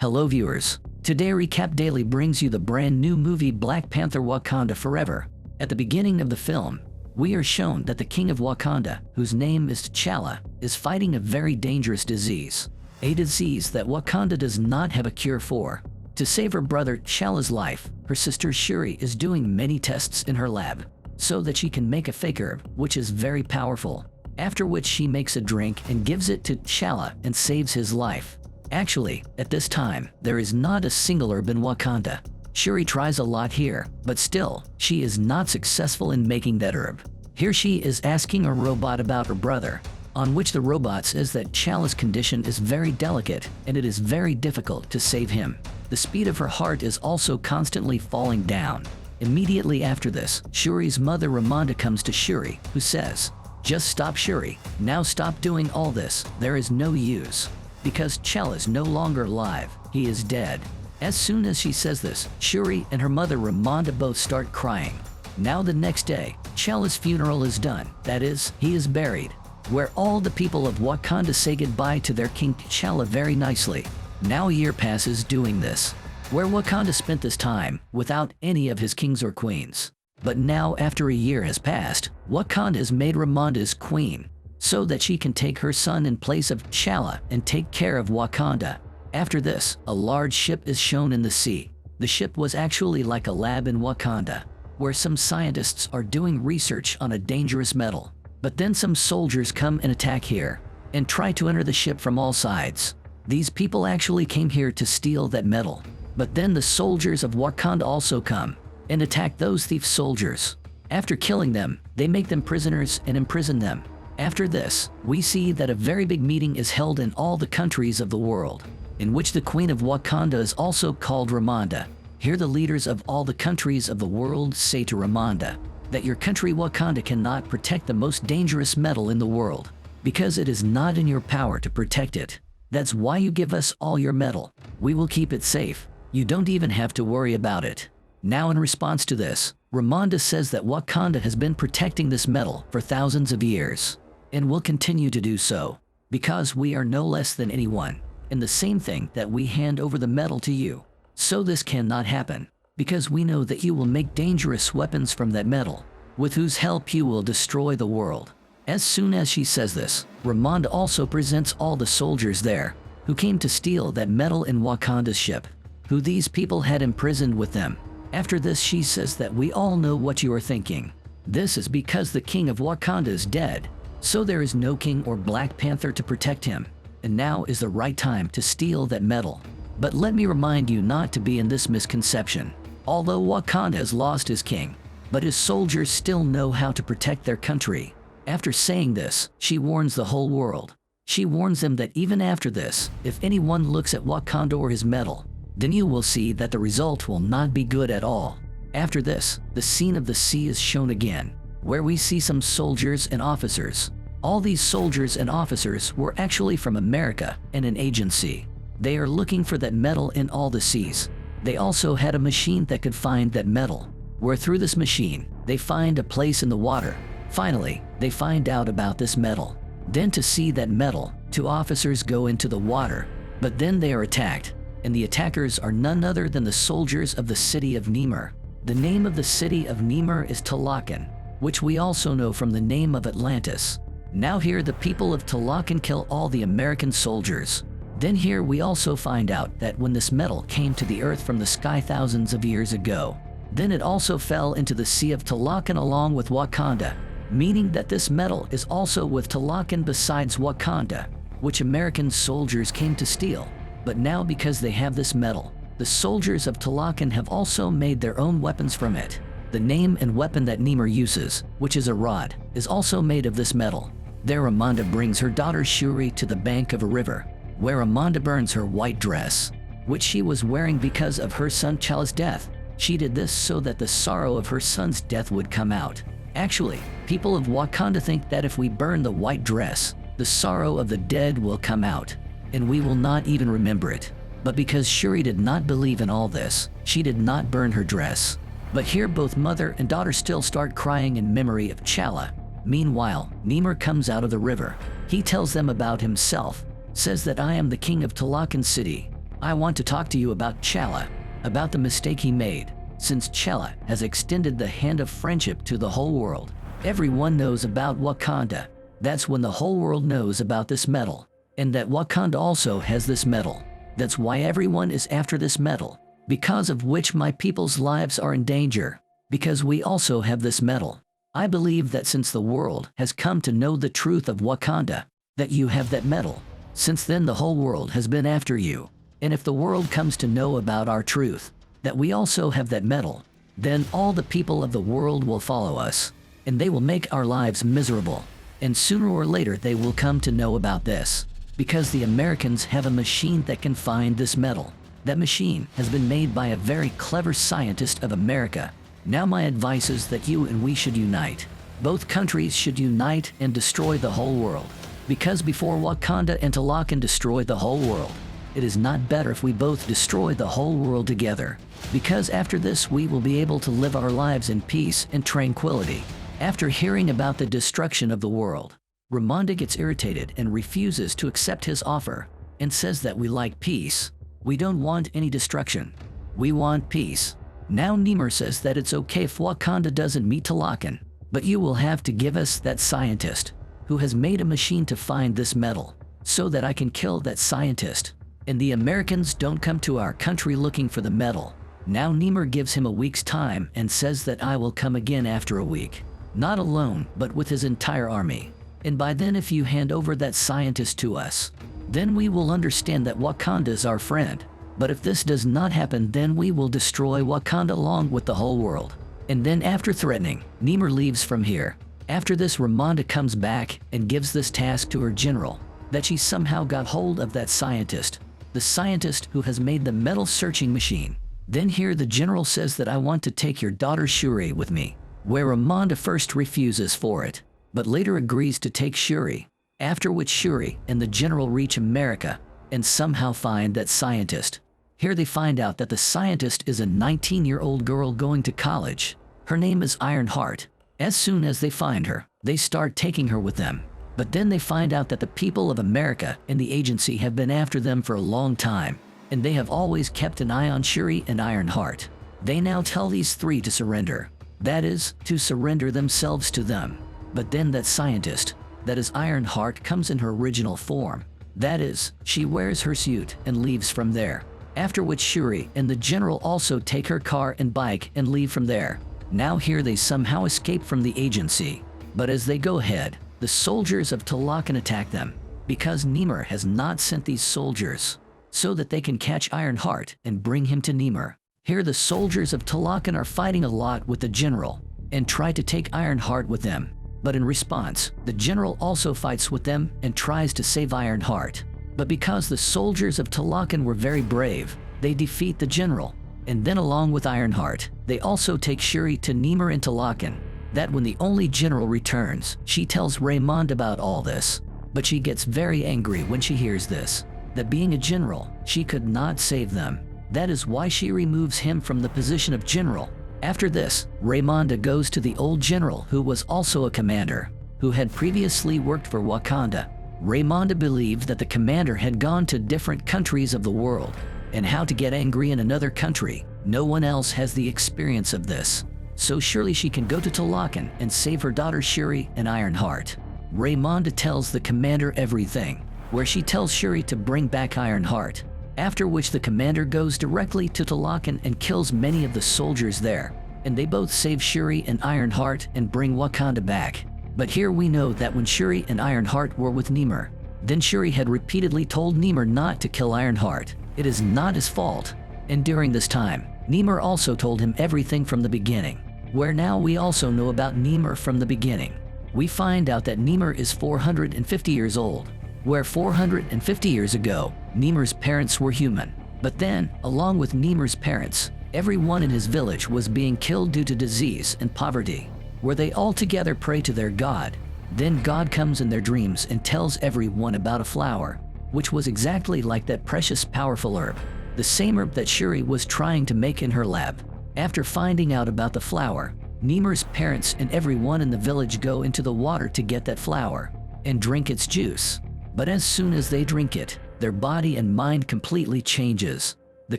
Hello viewers. Today Recap Daily brings you the brand new movie Black Panther Wakanda Forever. At the beginning of the film, we are shown that the king of Wakanda, whose name is T'Challa, is fighting a very dangerous disease. A disease that Wakanda does not have a cure for. To save her brother T'Challa's life, her sister Shuri is doing many tests in her lab, so that she can make a fake herb, which is very powerful. After which she makes a drink and gives it to T'Challa and saves his life. Actually, at this time, there is not a single herb in Wakanda. Shuri tries a lot here, but still, she is not successful in making that herb. Here she is asking a robot about her brother, on which the robot says that T'Challa's condition is very delicate and it is very difficult to save him. The speed of her heart is also constantly falling down. Immediately after this, Shuri's mother Ramonda comes to Shuri, who says, "Just stop, Shuri. Now stop doing all this. There is no use. Because T'Challa is no longer alive, he is dead." As soon as she says this, Shuri and her mother Ramonda both start crying. Now the next day, T'Challa's funeral is done, that is, he is buried, where all the people of Wakanda say goodbye to their king T'Challa very nicely. Now a year passes doing this, where Wakanda spent this time without any of his kings or queens. But now after a year has passed, Wakanda has made Ramonda his queen, so that she can take her son in place of T'Challa and take care of Wakanda. After this, a large ship is shown in the sea. The ship was actually like a lab in Wakanda, where some scientists are doing research on a dangerous metal. But then some soldiers come and attack here, and try to enter the ship from all sides. These people actually came here to steal that metal. But then the soldiers of Wakanda also come, and attack those thief soldiers. After killing them, they make them prisoners and imprison them. After this, we see that a very big meeting is held in all the countries of the world, in which the Queen of Wakanda is also called Ramonda. Here the leaders of all the countries of the world say to Ramonda that your country Wakanda cannot protect the most dangerous metal in the world, because it is not in your power to protect it. That's why you give us all your metal. We will keep it safe. You don't even have to worry about it. Now in response to this, Ramonda says that Wakanda has been protecting this metal for thousands of years, and will continue to do so, because we are no less than anyone, and the same thing that we hand over the metal to you. So this cannot happen, because we know that you will make dangerous weapons from that metal, with whose help you will destroy the world. As soon as she says this, Ramonda also presents all the soldiers there, who came to steal that metal in Wakanda's ship, who these people had imprisoned with them. After this she says that we all know what you are thinking. This is because the king of Wakanda is dead, so there is no king or Black Panther to protect him, and now is the right time to steal that metal. But let me remind you not to be in this misconception. Although Wakanda has lost his king, but his soldiers still know how to protect their country. After saying this, she warns the whole world. She warns them that even after this, if anyone looks at Wakanda or his metal, then you will see that the result will not be good at all. After this, the scene of the sea is shown again, where we see some soldiers and officers. All these soldiers and officers were actually from America and an agency. They are looking for that metal in all the seas. They also had a machine that could find that metal, where through this machine, they find a place in the water. Finally, they find out about this metal. Then to see that metal, two officers go into the water, but then they are attacked, and the attackers are none other than the soldiers of the city of Nimr. The name of the city of Nimr is Talokan, which we also know from the name of Atlantis. Now here the people of Talokan kill all the American soldiers. Then here we also find out that when this metal came to the earth from the sky thousands of years ago, then it also fell into the sea of Talokan along with Wakanda, meaning that this metal is also with Talokan besides Wakanda, which American soldiers came to steal. But now because they have this metal, the soldiers of Talokan have also made their own weapons from it. The name and weapon that Nimr uses, which is a rod, is also made of this metal. There Ramonda brings her daughter Shuri to the bank of a river, where Ramonda burns her white dress, which she was wearing because of her son T'Challa's death. She did this so that the sorrow of her son's death would come out. Actually, people of Wakanda think that if we burn the white dress, the sorrow of the dead will come out, and we will not even remember it. But because Shuri did not believe in all this, she did not burn her dress. But here both mother and daughter still start crying in memory of T'Challa. Meanwhile, Nimr comes out of the river. He tells them about himself, says that I am the king of Talokan City, I want to talk to you about Chala, about the mistake he made, since Chala has extended the hand of friendship to the whole world. Everyone knows about Wakanda. That's when the whole world knows about this metal, and that Wakanda also has this metal. That's why everyone is after this metal, because of which my people's lives are in danger, because we also have this metal. I believe that since the world has come to know the truth of Wakanda, that you have that metal, since then the whole world has been after you. And if the world comes to know about our truth, that we also have that metal, then all the people of the world will follow us, and they will make our lives miserable. And sooner or later they will come to know about this, because the Americans have a machine that can find this metal. That machine has been made by a very clever scientist of America. Now my advice is that you and we should unite. Both countries should unite and destroy the whole world. Because before Wakanda and T'Challa destroy the whole world, it is not better if we both destroy the whole world together. Because after this we will be able to live our lives in peace and tranquility. After hearing about the destruction of the world, Ramonda gets irritated and refuses to accept his offer, and says that we like peace. We don't want any destruction. We want peace. Now Namor says that it's okay if Wakanda doesn't meet T'Challa, but you will have to give us that scientist, who has made a machine to find this metal, so that I can kill that scientist. And the Americans don't come to our country looking for the metal. Now Namor gives him a week's time and says that I will come again after a week. Not alone, but with his entire army. And by then if you hand over that scientist to us, then we will understand that Wakanda is our friend. But if this does not happen, then we will destroy Wakanda along with the whole world. And then after threatening, Namor leaves from here. After this, Ramonda comes back and gives this task to her general, that she somehow got hold of that scientist, the scientist who has made the metal searching machine. Then here the general says that I want to take your daughter Shuri with me, where Ramonda first refuses for it, but later agrees to take Shuri, after which Shuri and the general reach America and somehow find that scientist. Here they find out that the scientist is a 19-year-old girl going to college. Her name is Ironheart. As soon as they find her, they start taking her with them. But then they find out that the people of America and the agency have been after them for a long time, and they have always kept an eye on Shuri and Ironheart. They now tell these three to surrender. That is, to surrender themselves to them. But then that scientist, that is Ironheart, comes in her original form. That is, she wears her suit and leaves from there. After which Shuri and the general also take her car and bike and leave from there. Now here they somehow escape from the agency. But as they go ahead, the soldiers of T'Challa attack them, because Namor has not sent these soldiers, so that they can catch Ironheart and bring him to Namor. Here the soldiers of T'Challa are fighting a lot with the general, and try to take Ironheart with them. But in response, the general also fights with them and tries to save Ironheart. But because the soldiers of T'Challa were very brave, they defeat the general. And then along with Ironheart, they also take Shuri to Namor and T'Challa. That when the only general returns, she tells Ramonda about all this. But she gets very angry when she hears this, that being a general, she could not save them. That is why she removes him from the position of general. After this, Ramonda goes to the old general who was also a commander, who had previously worked for Wakanda. Ramonda believed that the commander had gone to different countries of the world, and how to get angry in another country. No one else has the experience of this. So surely she can go to T'Challa and save her daughter Shuri and Ironheart. Ramonda tells the commander everything, where she tells Shuri to bring back Ironheart. After which the commander goes directly to T'Challa and kills many of the soldiers there, and they both save Shuri and Ironheart and bring Wakanda back. But here we know that when Shuri and Ironheart were with Namor, then Shuri had repeatedly told Namor not to kill Ironheart. It is not his fault. And during this time, Namor also told him everything from the beginning, where now we also know about Namor from the beginning. We find out that Namor is 450 years old, where 450 years ago, Namor's parents were human. But then, along with Namor's parents, everyone in his village was being killed due to disease and poverty, where they all together pray to their God. Then God comes in their dreams and tells everyone about a flower, which was exactly like that precious powerful herb, the same herb that Shuri was trying to make in her lab. After finding out about the flower, Namor's parents and everyone in the village go into the water to get that flower and drink its juice. But as soon as they drink it, their body and mind completely changes. The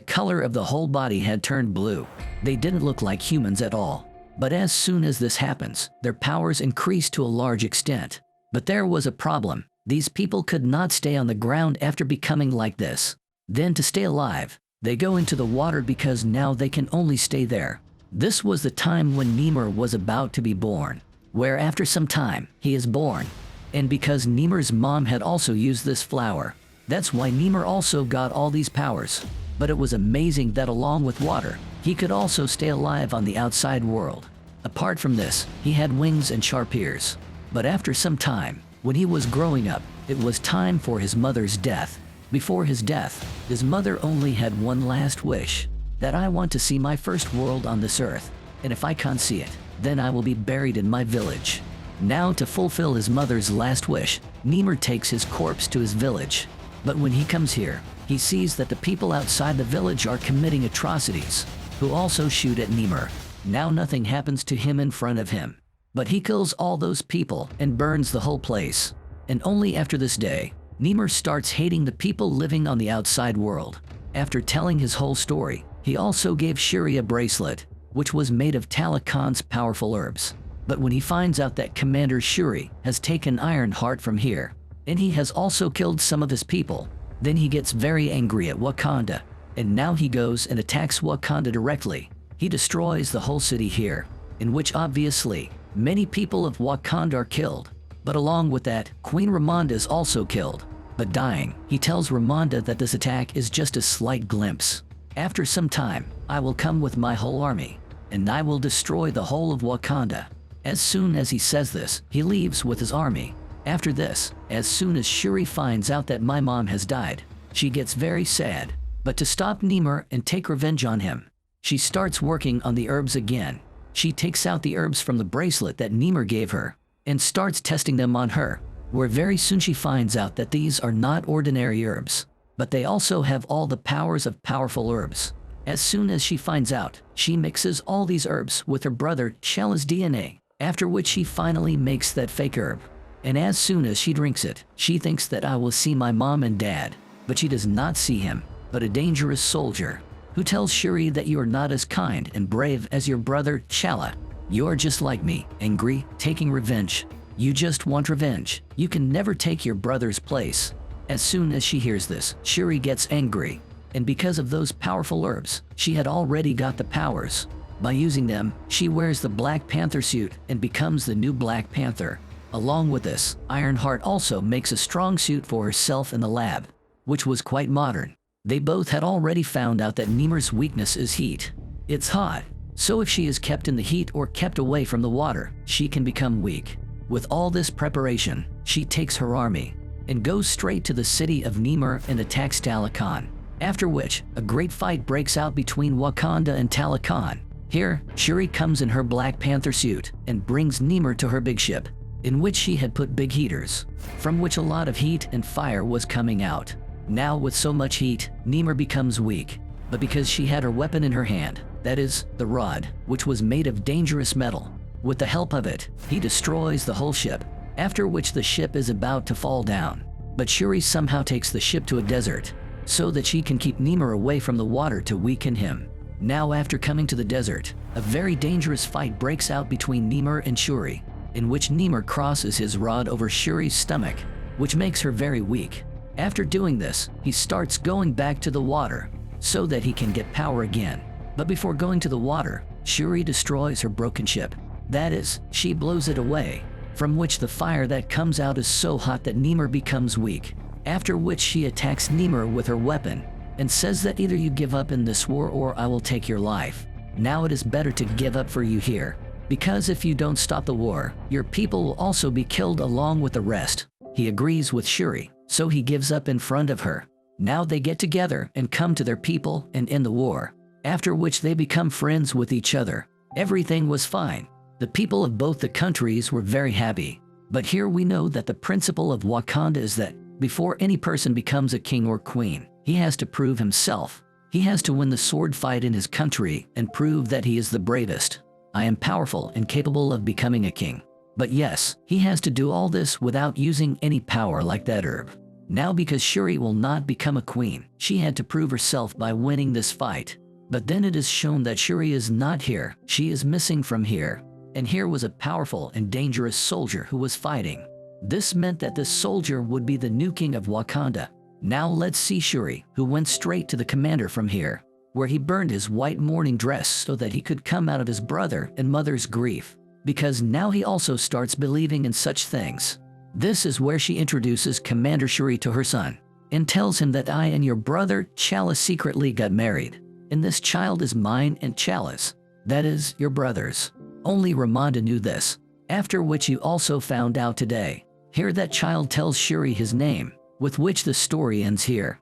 color of the whole body had turned blue. They didn't look like humans at all. But as soon as this happens, their powers increase to a large extent. But there was a problem. These people could not stay on the ground after becoming like this. Then to stay alive, they go into the water because now they can only stay there. This was the time when Ymir was about to be born, where after some time, he is born. And because Ymir's mom had also used this flower, that's why Ymir also got all these powers. But it was amazing that along with water, he could also stay alive on the outside world. Apart from this, he had wings and sharp ears. But after some time, when he was growing up, it was time for his mother's death. Before his death, his mother only had one last wish, that I want to see my first world on this earth, and if I can't see it, then I will be buried in my village. Now to fulfill his mother's last wish, Ymir takes his corpse to his village. But when he comes here, he sees that the people outside the village are committing atrocities, who also shoot at Ymir. Now nothing happens to him in front of him, but he kills all those people and burns the whole place. And only after this day, Ymir starts hating the people living on the outside world. After telling his whole story, he also gave Shuri a bracelet, which was made of Talakan's powerful herbs. But when he finds out that Commander Shuri has taken Ironheart from here, and he has also killed some of his people, then he gets very angry at Wakanda, and now he goes and attacks Wakanda directly. He destroys the whole city here, in which obviously, many people of Wakanda are killed. But along with that, Queen Ramonda is also killed. But dying, he tells Ramonda that this attack is just a slight glimpse. After some time, I will come with my whole army, and I will destroy the whole of Wakanda. As soon as he says this, he leaves with his army. After this, as soon as Shuri finds out that my mom has died, she gets very sad. But to stop Ymir and take revenge on him, she starts working on the herbs again. She takes out the herbs from the bracelet that Ymir gave her, and starts testing them on her, where very soon she finds out that these are not ordinary herbs, but they also have all the powers of powerful herbs. As soon as she finds out, she mixes all these herbs with her brother Chala's DNA, after which she finally makes that fake herb. And as soon as she drinks it, she thinks that I will see my mom and dad, but she does not see him, but a dangerous soldier, who tells Shuri that you are not as kind and brave as your brother Chala. You are just like me, angry, taking revenge. You just want revenge. You can never take your brother's place. As soon as she hears this, Shuri gets angry. And because of those powerful herbs, she had already got the powers. By using them, she wears the Black Panther suit and becomes the new Black Panther. Along with this, Ironheart also makes a strong suit for herself in the lab, which was quite modern. They both had already found out that Ymir's weakness is heat. It's hot, so if she is kept in the heat or kept away from the water, she can become weak. With all this preparation, she takes her army and goes straight to the city of Ymir and attacks Talakan. After which, a great fight breaks out between Wakanda and Talakan. Here, Shuri comes in her Black Panther suit and brings Ymir to her big ship, in which she had put big heaters, from which a lot of heat and fire was coming out. Now with so much heat, Ymir becomes weak, but because she had her weapon in her hand, that is, the rod, which was made of dangerous metal, with the help of it, he destroys the whole ship, after which the ship is about to fall down. But Shuri somehow takes the ship to a desert, so that she can keep Ymir away from the water to weaken him. Now after coming to the desert, a very dangerous fight breaks out between Ymir and Shuri, in which Ymir crosses his rod over Shuri's stomach, which makes her very weak. After doing this, he starts going back to the water, so that he can get power again. But before going to the water, Shuri destroys her broken ship. That is, she blows it away, from which the fire that comes out is so hot that Ymir becomes weak. After which she attacks Ymir with her weapon, and says that either you give up in this war or I will take your life. Now it is better to give up for you here, because if you don't stop the war, your people will also be killed along with the rest. He agrees with Shuri, so he gives up in front of her. Now they get together and come to their people and end the war, after which they become friends with each other. Everything was fine. The people of both the countries were very happy. But here we know that the principle of Wakanda is that before any person becomes a king or queen, he has to prove himself. He has to win the sword fight in his country and prove that he is the bravest. I am powerful and capable of becoming a king. But yes, he has to do all this without using any power like that herb. Now because Shuri will not become a queen, she had to prove herself by winning this fight. But then it is shown that Shuri is not here, she is missing from here. And here was a powerful and dangerous soldier who was fighting. This meant that this soldier would be the new king of Wakanda. Now let's see Shuri, who went straight to the commander from here, where he burned his white mourning dress so that he could come out of his brother and mother's grief. Because now he also starts believing in such things. This is where she introduces Commander Shuri to her son, and tells him that I and your brother T'Challa secretly got married. And this child is mine and T'Challa's. That is, your brother's. Only Ramonda knew this, after which you also found out today. Here that child tells Shuri his name, with which the story ends here.